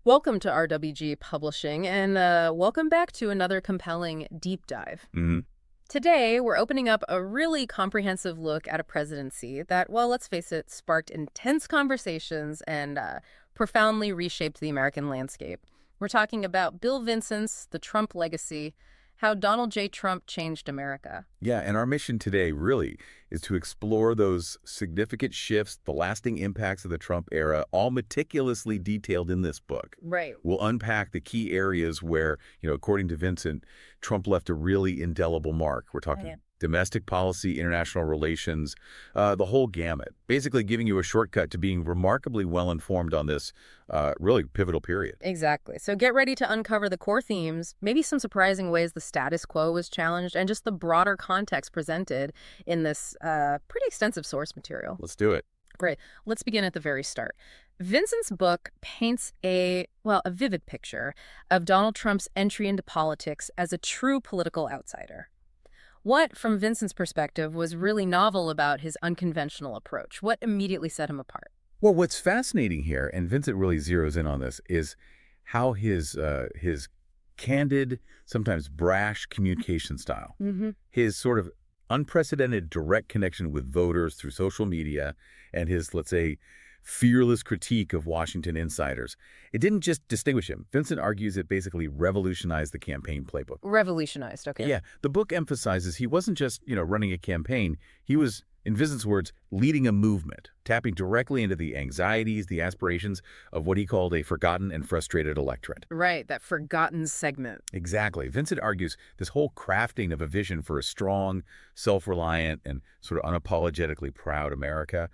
Welcome to RWG Publishing, and welcome back to another compelling deep dive. Hmm. Today, we're opening up a really comprehensive look at a presidency that, well, let's face it, sparked intense conversations and profoundly reshaped the American landscape. We're talking about Bill Vincent's The Trump Legacy, how Donald J. Trump changed America. Yeah, and our mission today really is to explore those significant shifts, the lasting impacts of the Trump era, all meticulously detailed in this book. Right. We'll unpack the key areas where, according to Vincent, Trump left a really indelible mark. We're talking domestic policy, international relations, the whole gamut, basically giving you a shortcut to being remarkably well-informed on this really pivotal period. Exactly. So get ready to uncover the core themes, maybe some surprising ways the status quo was challenged, and just the broader context presented in this pretty extensive source material. Let's do it. Great. Let's begin at the very start. Vincent's book paints a vivid picture of Donald Trump's entry into politics as a true political outsider. What, from Vincent's perspective, was really novel about his unconventional approach? What immediately set him apart? Well, what's fascinating here, and Vincent really zeroes in on this, is how his candid, sometimes brash communication style, his sort of unprecedented direct connection with voters through social media, and his, let's say, fearless critique of Washington insiders. It didn't just distinguish him. Vincent argues it basically revolutionized the campaign playbook. Revolutionized, okay. Yeah, the book emphasizes he wasn't just, running a campaign. He was, in Vincent's words, leading a movement, tapping directly into the anxieties, the aspirations of what he called a forgotten and frustrated electorate. Right, that forgotten segment. Exactly. Vincent argues this whole crafting of a vision for a strong, self-reliant, and sort of unapologetically proud America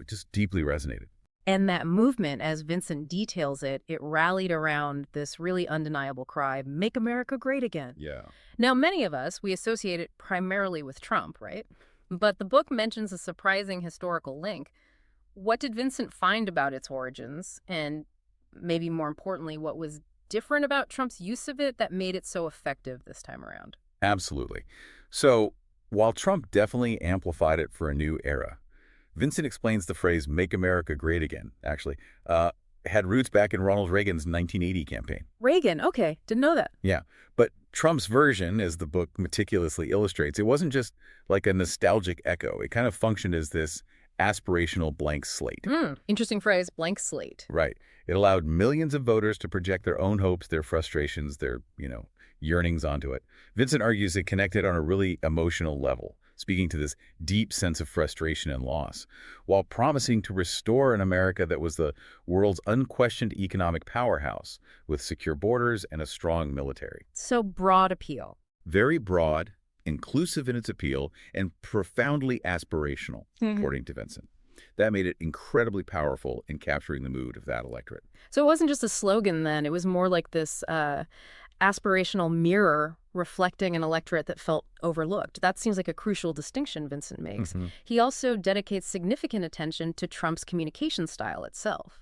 just deeply resonated. And that movement, as Vincent details it, it rallied around this really undeniable cry, "Make America Great Again." Yeah. Now, many of us, we associate it primarily with Trump, right? But the book mentions a surprising historical link. What did Vincent find about its origins? And maybe more importantly, what was different about Trump's use of it that made it so effective this time around? Absolutely. So while Trump definitely amplified it for a new era, Vincent explains the phrase "Make America Great Again," actually, had roots back in Ronald Reagan's 1980 campaign. Reagan, okay, didn't know that. Yeah, but Trump's version, as the book meticulously illustrates, it wasn't just like a nostalgic echo. It kind of functioned as this aspirational blank slate. Interesting phrase, blank slate. Right. It allowed millions of voters to project their own hopes, their frustrations, their, yearnings onto it. Vincent argues it connected on a really emotional level, speaking to this deep sense of frustration and loss, while promising to restore an America that was the world's unquestioned economic powerhouse, with secure borders and a strong military. So broad appeal. Very broad, inclusive in its appeal, and profoundly aspirational, according to Vincent. That made it incredibly powerful in capturing the mood of that electorate. So it wasn't just a slogan then, it was more like this aspirational mirror reflecting an electorate that felt overlooked. That seems like a crucial distinction Vincent makes. He also dedicates significant attention to Trump's communication style itself.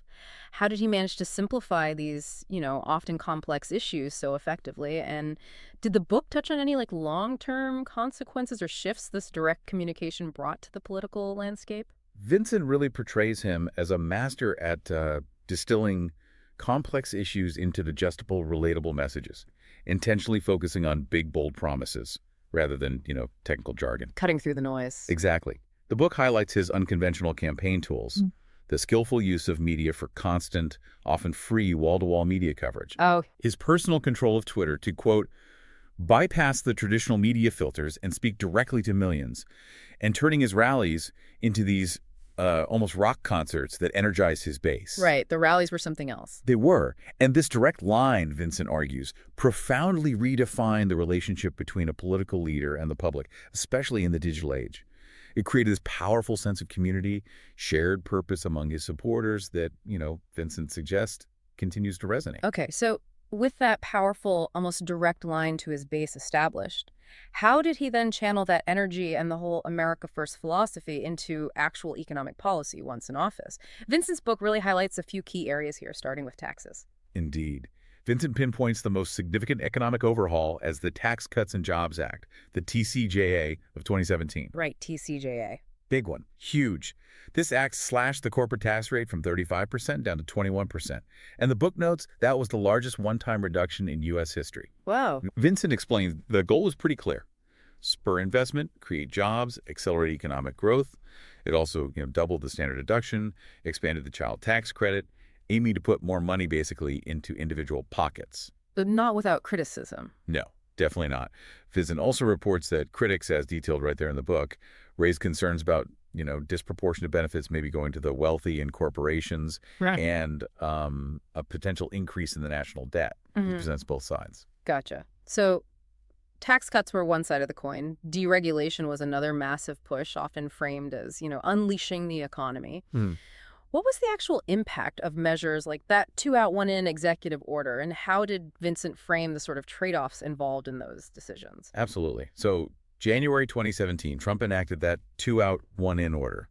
How did he manage to simplify these, often complex issues so effectively? And did the book touch on any long-term consequences or shifts this direct communication brought to the political landscape? Vincent really portrays him as a master at distilling complex issues into digestible, relatable messages, intentionally focusing on big, bold promises rather than, technical jargon. Cutting through the noise. Exactly. The book highlights his unconventional campaign tools, the skillful use of media for constant, often free wall-to-wall media coverage. Oh, His personal control of Twitter to, quote, bypass the traditional media filters and speak directly to millions, and turning his rallies into these almost rock concerts that energize his base. right. The rallies were something else. They were. And this direct line, Vincent argues, profoundly redefined the relationship between a political leader and the public, especially in the digital age. It created this powerful sense of community, shared purpose among his supporters that, Vincent suggests continues to resonate. Okay, so with that powerful, almost direct line to his base established, how did he then channel that energy and the whole America First philosophy into actual economic policy once in office? Vincent's book really highlights a few key areas here, starting with taxes. Indeed. Vincent pinpoints the most significant economic overhaul as the Tax Cuts and Jobs Act, the TCJA of 2017. Right, TCJA. Big one. Huge. This act slashed the corporate tax rate from 35% down to 21%. And the book notes that was the largest one-time reduction in U.S. history. Wow. Vincent explains the goal was pretty clear. Spur investment, create jobs, accelerate economic growth. It also doubled the standard deduction, expanded the child tax credit, aiming to put more money basically into individual pockets. But not without criticism. No, definitely not. Vincent also reports that critics, as detailed right there in the book, raised concerns about disproportionate benefits maybe going to the wealthy and corporations, right, and a potential increase in the national debt. It presents both sides. Gotcha. So tax cuts were one side of the coin. Deregulation was another massive push, often framed as, unleashing the economy. What was the actual impact of measures like that 2-out, 1-in executive order, and how did Vincent frame the sort of trade-offs involved in those decisions? Absolutely. So January 2017, Trump enacted that 2-out, 1-in order.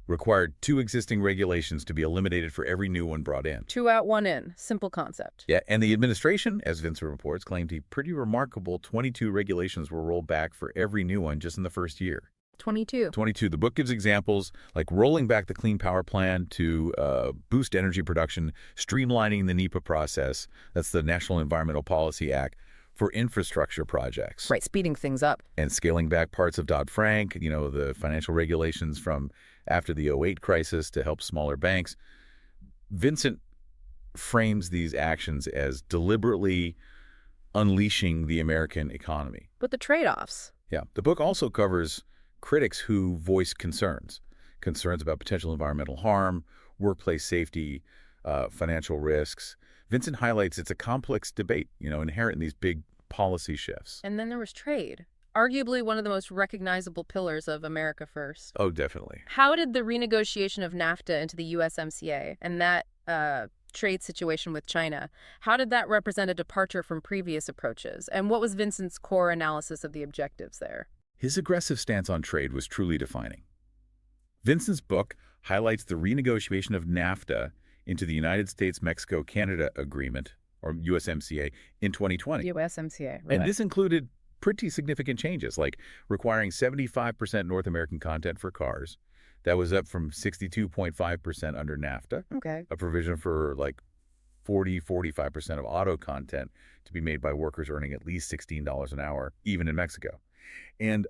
Required 2 existing regulations to be eliminated for every new one brought in. 2-out, 1-in. Simple concept. Yeah, and the administration, as Vincent reports, claimed a pretty remarkable 22 regulations were rolled back for every new one just in the first year. 22. The book gives examples like rolling back the Clean Power Plan to boost energy production, streamlining the NEPA process, that's the National Environmental Policy Act, for infrastructure projects. Right, speeding things up. And scaling back parts of Dodd-Frank, the financial regulations from after the '08 crisis to help smaller banks. Vincent frames these actions as deliberately unleashing the American economy. But the trade-offs. Yeah. The book also covers critics who voice concerns about potential environmental harm, workplace safety, financial risks. Vincent highlights it's a complex debate, inherent in these big policy shifts. And then there was trade, arguably one of the most recognizable pillars of America First. Oh, definitely. How did the renegotiation of NAFTA into the USMCA and that trade situation with China, how did that represent a departure from previous approaches? And what was Vincent's core analysis of the objectives there? His aggressive stance on trade was truly defining. Vincent's book highlights the renegotiation of NAFTA into the United States-Mexico-Canada Agreement, or USMCA, in 2020. USMCA, right. And this included pretty significant changes, like requiring 75% North American content for cars. That was up from 62.5% under NAFTA. Okay. A provision for 45% of auto content to be made by workers earning at least $16 an hour, even in Mexico. And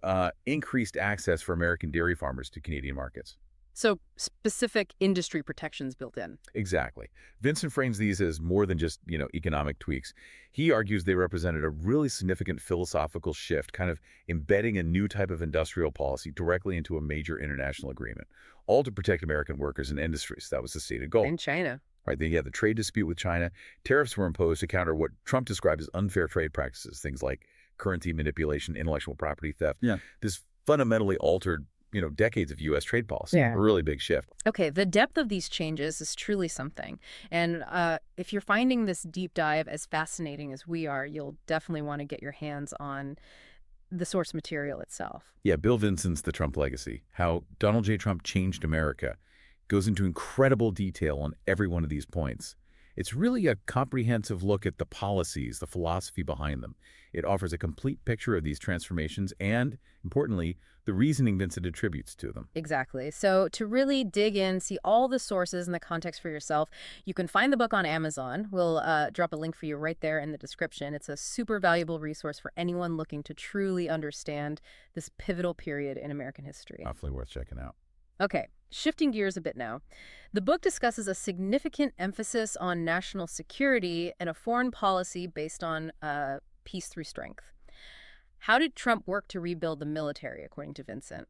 increased access for American dairy farmers to Canadian markets. So specific industry protections built in. Exactly. Vincent frames these as more than just, economic tweaks. He argues they represented a really significant philosophical shift, kind of embedding a new type of industrial policy directly into a major international agreement, all to protect American workers and industries. That was the stated goal. And China. Right. Then you had the trade dispute with China. Tariffs were imposed to counter what Trump described as unfair trade practices, things like currency manipulation, intellectual property theft. Yeah. This fundamentally altered decades of U.S. trade policy. Yeah. A really big shift. Okay, the depth of these changes is truly something. And if you're finding this deep dive as fascinating as we are, you'll definitely want to get your hands on the source material itself. Yeah, Bill Vincent's The Trump Legacy, How Donald J. Trump Changed America, goes into incredible detail on every one of these points. It's really a comprehensive look at the policies, the philosophy behind them. It offers a complete picture of these transformations and, importantly, the reasoning Vincent attributes to them. Exactly. So to really dig in, see all the sources and the context for yourself, you can find the book on Amazon. We'll drop a link for you right there in the description. It's a super valuable resource for anyone looking to truly understand this pivotal period in American history. Definitely worth checking out. Okay, shifting gears a bit now. The book discusses a significant emphasis on national security and a foreign policy based on peace through strength. How did Trump work to rebuild the military, according to Vincent?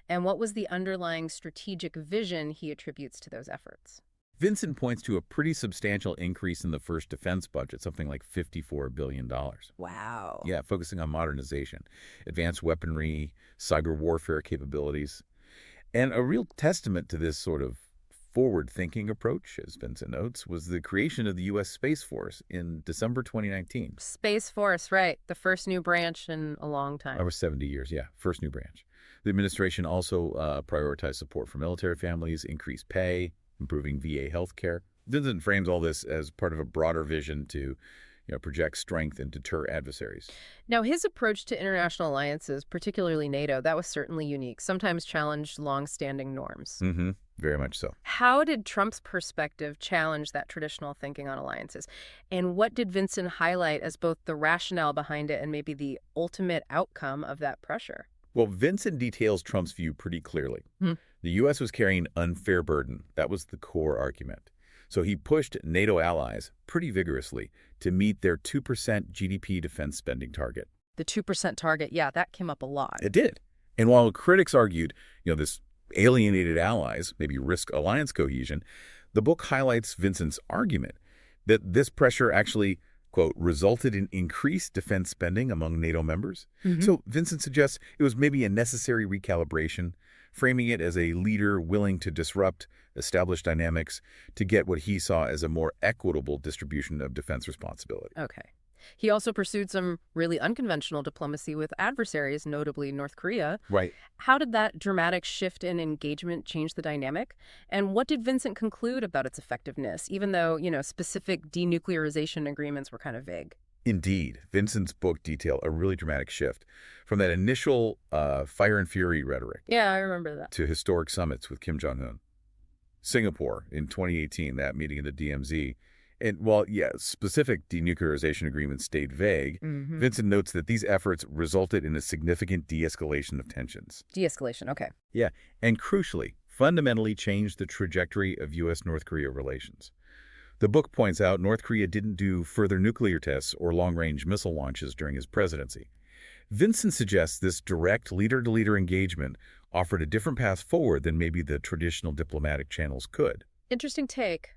And what was the underlying strategic vision he attributes to those efforts? Vincent points to a pretty substantial increase in the first defense budget, something like $54 billion. Wow. Yeah, focusing on modernization, advanced weaponry, cyber warfare capabilities. And a real testament to this sort of forward-thinking approach, as Vincent notes, was the creation of the U.S. Space Force in December 2019. Space Force, right. The first new branch in a long time. Over 70 years, yeah. First new branch. The administration also prioritized support for military families, increased pay, improving VA health care. Vincent frames all this as part of a broader vision to project strength and deter adversaries. Now, his approach to international alliances, particularly NATO, that was certainly unique, sometimes challenged long-standing norms. Mm-hmm. Very much so. How did Trump's perspective challenge that traditional thinking on alliances? And what did Vinson highlight as both the rationale behind it and maybe the ultimate outcome of that pressure? Well, Vinson details Trump's view pretty clearly. Hmm. The U.S. was carrying unfair burden. That was the core argument. So he pushed NATO allies pretty vigorously to meet their 2% GDP defense spending target. The 2% target, yeah, that came up a lot. It did. And while critics argued, this alienated allies maybe risk alliance cohesion, the book highlights Vinson's argument that this pressure actually, quote, resulted in increased defense spending among NATO members. Mm-hmm. So Vinson suggests it was maybe a necessary recalibration, framing it as a leader willing to disrupt established dynamics to get what he saw as a more equitable distribution of defense responsibility. Okay. He also pursued some really unconventional diplomacy with adversaries, notably North Korea. Right. How did that dramatic shift in engagement change the dynamic? And what did Vincent conclude about its effectiveness, even though, specific denuclearization agreements were kind of vague? Indeed. Vinson's book detailed a really dramatic shift from that initial fire and fury rhetoric. Yeah, I remember that. To historic summits with Kim Jong-un. Singapore in 2018, that meeting in the DMZ. And while, specific denuclearization agreements stayed vague, Mm-hmm. Vinson notes that these efforts resulted in a significant de-escalation of tensions. De-escalation, okay. Yeah, and crucially, fundamentally changed the trajectory of U.S.-North Korea relations. The book points out North Korea didn't do further nuclear tests or long-range missile launches during his presidency. Vinson suggests this direct leader-to-leader engagement offered a different path forward than maybe the traditional diplomatic channels could. Interesting take.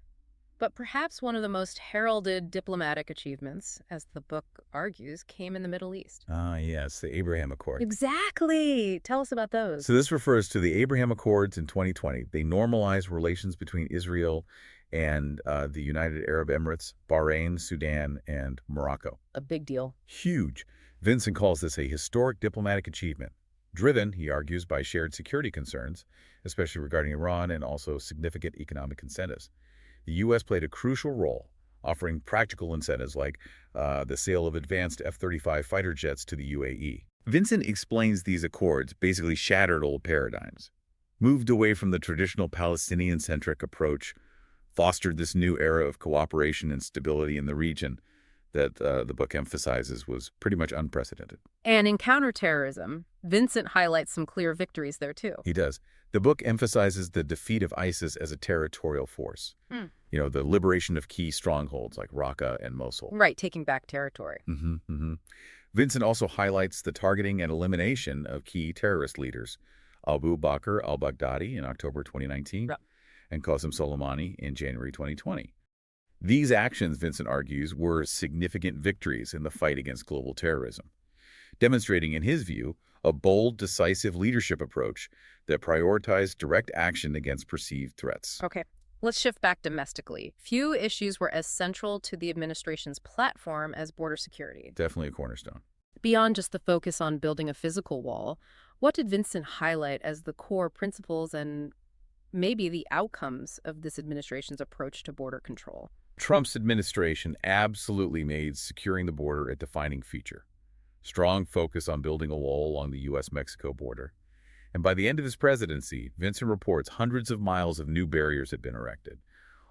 But perhaps one of the most heralded diplomatic achievements, as the book argues, came in the Middle East. Ah, yes, the Abraham Accords. Exactly. Tell us about those. So this refers to the Abraham Accords in 2020. They normalized relations between Israel and the United Arab Emirates, Bahrain, Sudan, and Morocco. A big deal. Huge. Vinson calls this a historic diplomatic achievement, driven, he argues, by shared security concerns, especially regarding Iran, and also significant economic incentives. The U.S. played a crucial role, offering practical incentives like the sale of advanced F-35 fighter jets to the UAE. Vinson explains these accords basically shattered old paradigms, moved away from the traditional Palestinian-centric approach, fostered this new era of cooperation and stability in the region that the book emphasizes was pretty much unprecedented. And in counterterrorism, Vincent highlights some clear victories there, too. He does. The book emphasizes the defeat of ISIS as a territorial force. The liberation of key strongholds like Raqqa and Mosul. Right, taking back territory. Vincent also highlights the targeting and elimination of key terrorist leaders, Abu Bakr al-Baghdadi in October 2019 and Qasem Soleimani in January 2020. These actions, Vincent argues, were significant victories in the fight against global terrorism, demonstrating, in his view, a bold, decisive leadership approach that prioritized direct action against perceived threats. Okay. Let's shift back domestically. Few issues were as central to the administration's platform as border security. Definitely a cornerstone. Beyond just the focus on building a physical wall, what did Vincent highlight as the core principles and maybe the outcomes of this administration's approach to border control? Trump's administration absolutely made securing the border a defining feature. Strong focus on building a wall along the U.S.-Mexico border. And by the end of his presidency, Vincent reports hundreds of miles of new barriers had been erected,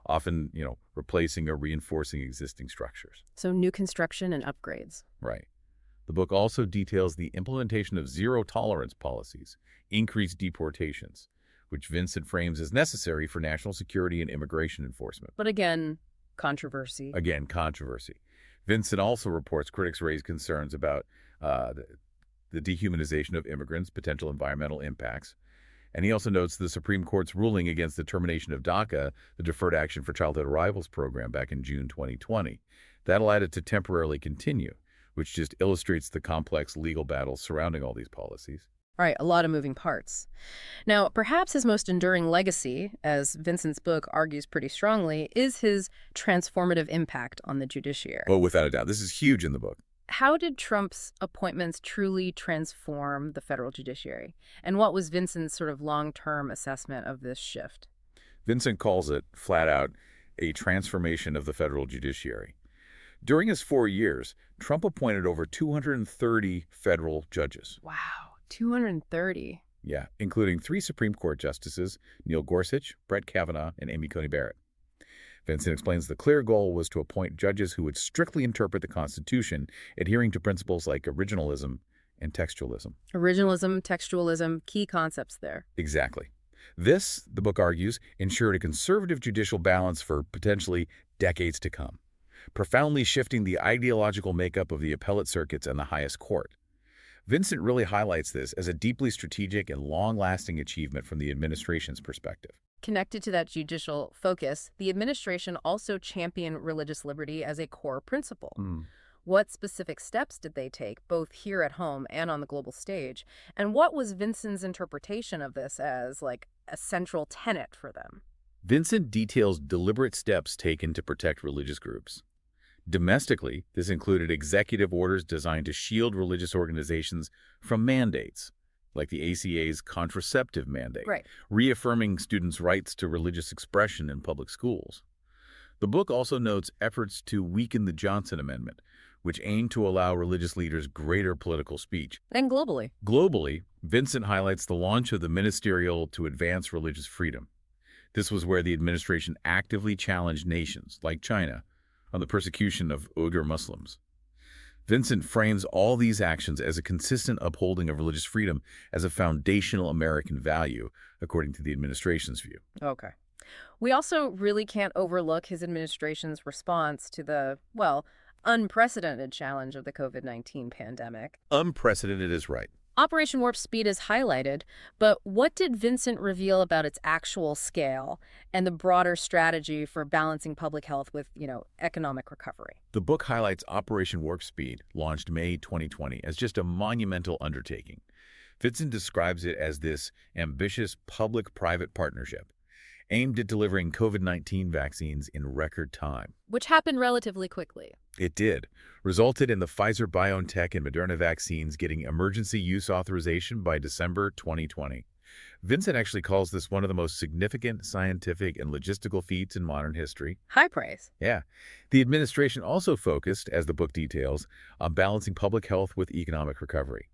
often, replacing or reinforcing existing structures. So new construction and upgrades. Right. The book also details the implementation of zero-tolerance policies, increased deportations, which Vincent frames as necessary for national security and immigration enforcement. But again, controversy. Vincent also reports critics raise concerns about the dehumanization of immigrants, potential environmental impacts. And he also notes the Supreme Court's ruling against the termination of DACA, the Deferred Action for Childhood Arrivals program, back in June 2020. That allowed it to temporarily continue, which just illustrates the complex legal battles surrounding all these policies. Right, a lot of moving parts. Now, perhaps his most enduring legacy, as Vincent's book argues pretty strongly, is his transformative impact on the judiciary. Oh, without a doubt. This is huge in the book. How did Trump's appointments truly transform the federal judiciary? And what was Vincent's sort of long-term assessment of this shift? Vincent calls it, flat out, a transformation of the federal judiciary. During his 4 years, Trump appointed over 230 federal judges. Wow, 230. Yeah, including 3 Supreme Court justices, Neil Gorsuch, Brett Kavanaugh, and Amy Coney Barrett. Vincent explains the clear goal was to appoint judges who would strictly interpret the Constitution, adhering to principles like originalism and textualism. Originalism, textualism, key concepts there. Exactly. This, the book argues, ensured a conservative judicial balance for potentially decades to come, profoundly shifting the ideological makeup of the appellate circuits and the highest court. Vincent really highlights this as a deeply strategic and long-lasting achievement from the administration's perspective. Connected to that judicial focus, the administration also championed religious liberty as a core principle. What specific steps did they take, both here at home and on the global stage? And what was Vincent's interpretation of this as, like, a central tenet for them? Vincent details deliberate steps taken to protect religious groups. Domestically, this included executive orders designed to shield religious organizations from mandates, like the ACA's contraceptive mandate, reaffirming students' rights to religious expression in public schools. The book also notes efforts to weaken the Johnson Amendment, which aimed to allow religious leaders greater political speech. And globally. Globally, Vincent highlights the launch of the Ministerial to Advance Religious Freedom. This was where the administration actively challenged nations, like China, on the persecution of Uyghur Muslims. Vincent frames all these actions as a consistent upholding of religious freedom as a foundational American value, according to the administration's view. Okay. We also really can't overlook his administration's response to the, well, unprecedented challenge of the COVID-19 pandemic. Unprecedented is right. Operation Warp Speed is highlighted, but what did Vincent reveal about its actual scale and the broader strategy for balancing public health with, economic recovery? The book highlights Operation Warp Speed, launched May 2020, as just a monumental undertaking. Vincent describes it as this ambitious public-private partnership aimed at delivering COVID-19 vaccines in record time. Which happened relatively quickly. It did. Resulted in the Pfizer-BioNTech and Moderna vaccines getting emergency use authorization by December 2020. Vincent actually calls this one of the most significant scientific and logistical feats in modern history. High praise. Yeah. The administration also focused, as the book details, on balancing public health with economic recovery,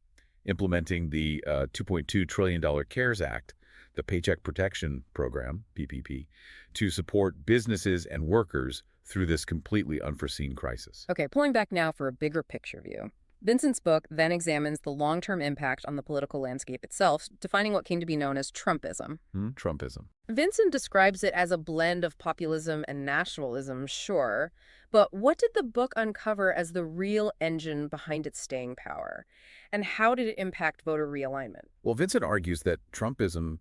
implementing the $2.2 trillion CARES Act, the Paycheck Protection Program, PPP, to support businesses and workers through this completely unforeseen crisis. Okay, pulling back now for a bigger picture view. Vincent's book then examines the long-term impact on the political landscape itself, defining what came to be known as Trumpism. Trumpism. Vincent describes it as a blend of populism and nationalism, sure, but what did the book uncover as the real engine behind its staying power? And how did it impact voter realignment? Well, Vincent argues that Trumpism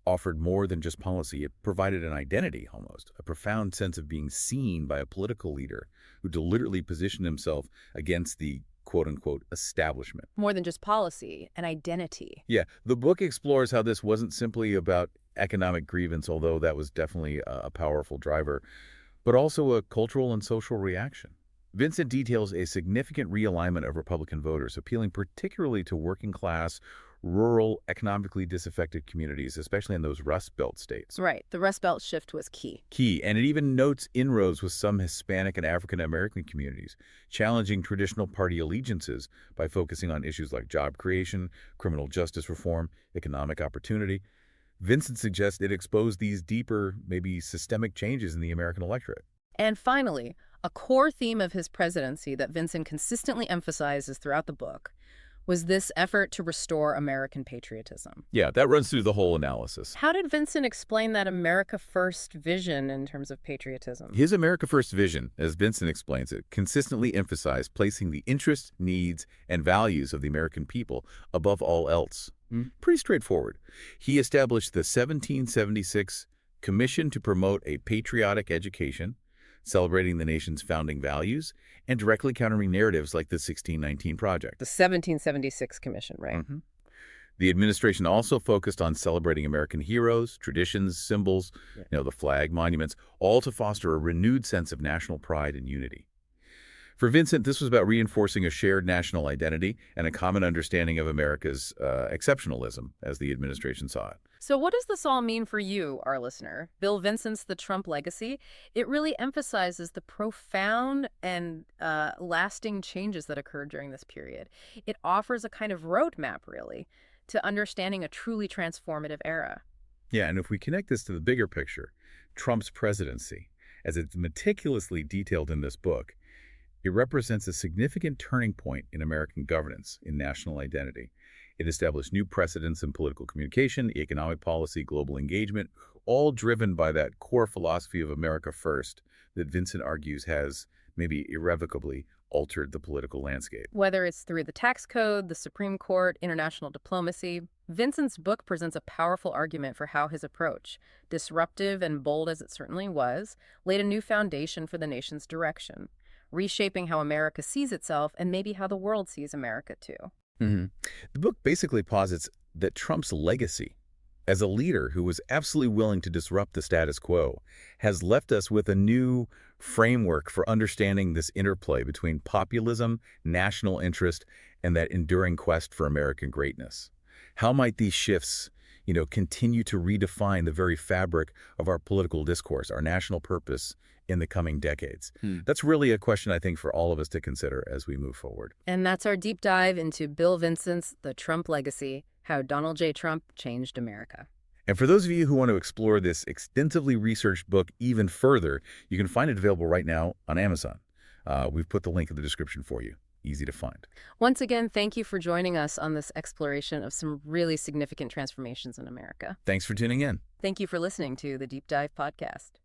offered more than just policy. It provided an identity, almost, a profound sense of being seen by a political leader who deliberately positioned himself against the quote-unquote establishment. More than just policy, an identity. Yeah, the book explores how this wasn't simply about economic grievance, although that was definitely a powerful driver, but also a cultural and social reaction. Vincent details a significant realignment of Republican voters, appealing particularly to working-class, rural, economically disaffected communities, especially in those Rust Belt states. Right. The Rust Belt shift was key. And it even notes inroads with some Hispanic and African-American communities, challenging traditional party allegiances by focusing on issues like job creation, criminal justice reform, economic opportunity. Vincent suggests it exposed these deeper, maybe systemic changes in the American electorate. And finally, a core theme of his presidency that Vincent consistently emphasizes throughout the book was this effort to restore American patriotism. Yeah, that runs through the whole analysis. How did Vincent explain that America First vision in terms of patriotism? His America First vision, as Vincent explains it, consistently emphasized placing the interests, needs, and values of the American people above all else. Pretty straightforward. He established the 1776 Commission to Promote a Patriotic Education, celebrating the nation's founding values, and directly countering narratives like the 1619 Project. The 1776 Commission, right? The administration also focused on celebrating American heroes, traditions, symbols, the flag, monuments, all to foster a renewed sense of national pride and unity. For Vincent, this was about reinforcing a shared national identity and a common understanding of America's exceptionalism, as the administration saw it. So what does this all mean for you, our listener? Bill Vincent's The Trump Legacy, it really emphasizes the profound and lasting changes that occurred during this period. It offers a kind of roadmap, really, to understanding a truly transformative era. Yeah, and if we connect this to the bigger picture, Trump's presidency, as it's meticulously detailed in this book, it represents a significant turning point in American governance, in national identity. It established new precedents in political communication, economic policy, global engagement, all driven by that core philosophy of America First that Vincent argues has maybe irrevocably altered the political landscape. Whether it's through the tax code, the Supreme Court, international diplomacy, Vincent's book presents a powerful argument for how his approach, disruptive and bold as it certainly was, laid a new foundation for the nation's direction, reshaping how America sees itself and maybe how the world sees America too. Mm-hmm. The book basically posits that Trump's legacy as a leader who was absolutely willing to disrupt the status quo has left us with a new framework for understanding this interplay between populism, national interest, and that enduring quest for American greatness. How might these shifts, continue to redefine the very fabric of our political discourse, our national purpose in the coming decades? That's really a question, I think, for all of us to consider as we move forward. And that's our deep dive into Bill Vincent's The Trump Legacy, How Donald J. Trump Changed America. And for those of you who want to explore this extensively researched book even further, you can find it available right now on Amazon. We've put the link in the description for you. Easy to find. Once again, thank you for joining us on this exploration of some really significant transformations in America. Thanks for tuning in. Thank you for listening to the Deep Dive Podcast.